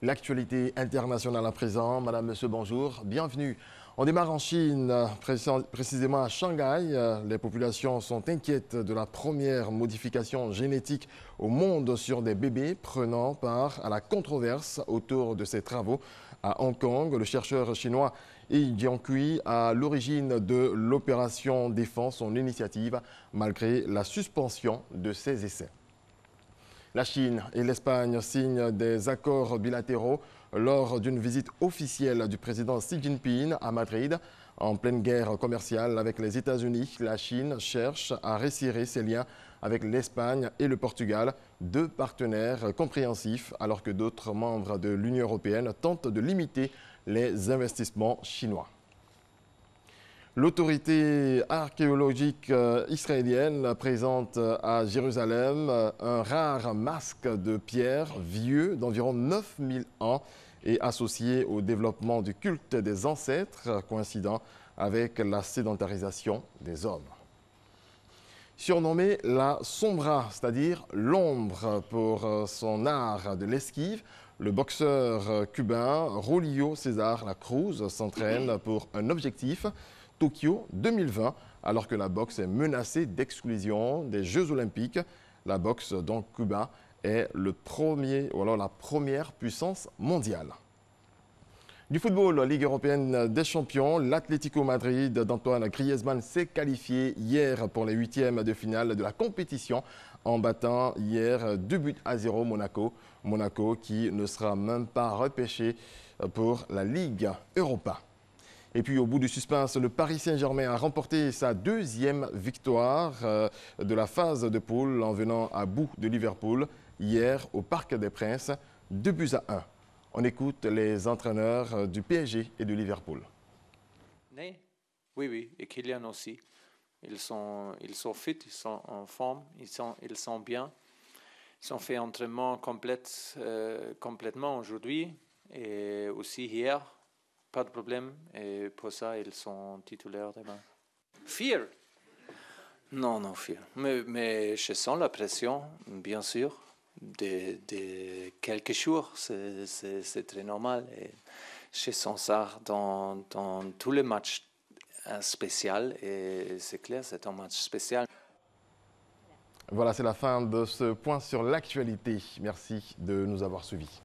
L'actualité internationale à présent. Madame, Monsieur, bonjour. Bienvenue. On démarre en Chine, précisément à Shanghai. Les populations sont inquiètes de la première modification génétique au monde sur des bébés, prenant part à la controverse autour de ces travaux. À Hong Kong, le chercheur chinois Yi Jiankui à l'origine de l'opération défend son initiative malgré la suspension de ses essais. La Chine et l'Espagne signent des accords bilatéraux lors d'une visite officielle du président Xi Jinping à Madrid. En pleine guerre commerciale avec les États-Unis, la Chine cherche à resserrer ses liens avec l'Espagne et le Portugal, deux partenaires compréhensifs, alors que d'autres membres de l'Union européenne tentent de limiter les investissements chinois. L'autorité archéologique israélienne présente à Jérusalem un rare masque de pierre vieux d'environ 9000 ans et associé au développement du culte des ancêtres coïncidant avec la sédentarisation des hommes. Surnommé la Sombra, c'est-à-dire l'ombre pour son art de l'esquive, le boxeur cubain Julio César La Cruz s'entraîne pour un objectif, Tokyo 2020, alors que la boxe est menacée d'exclusion des Jeux Olympiques. La boxe, donc cubain, est la première puissance mondiale. Du football, Ligue européenne des champions, l'Atlético Madrid d'Antoine Griezmann s'est qualifié hier pour les huitièmes de finale de la compétition en battant hier 2-0 Monaco. Monaco qui ne sera même pas repêché pour la Ligue Europa. Et puis au bout du suspense, le Paris Saint-Germain a remporté sa deuxième victoire de la phase de poule en venant à bout de Liverpool hier au Parc des Princes, 2-1. On écoute les entraîneurs du PSG et de Liverpool. Oui, et Kylian aussi. Ils sont fit, ils sont en forme, ils sont bien. Ils ont fait entraînement complètement aujourd'hui et aussi hier. Pas de problème et pour ça ils sont titulaires demain. Fear? Non, fear. Mais je sens la pression, bien sûr, de quelques jours, c'est très normal. Et je sens ça dans tous les matchs spéciaux et c'est clair, c'est un match spécial. Voilà, c'est la fin de ce point sur l'actualité. Merci de nous avoir suivis.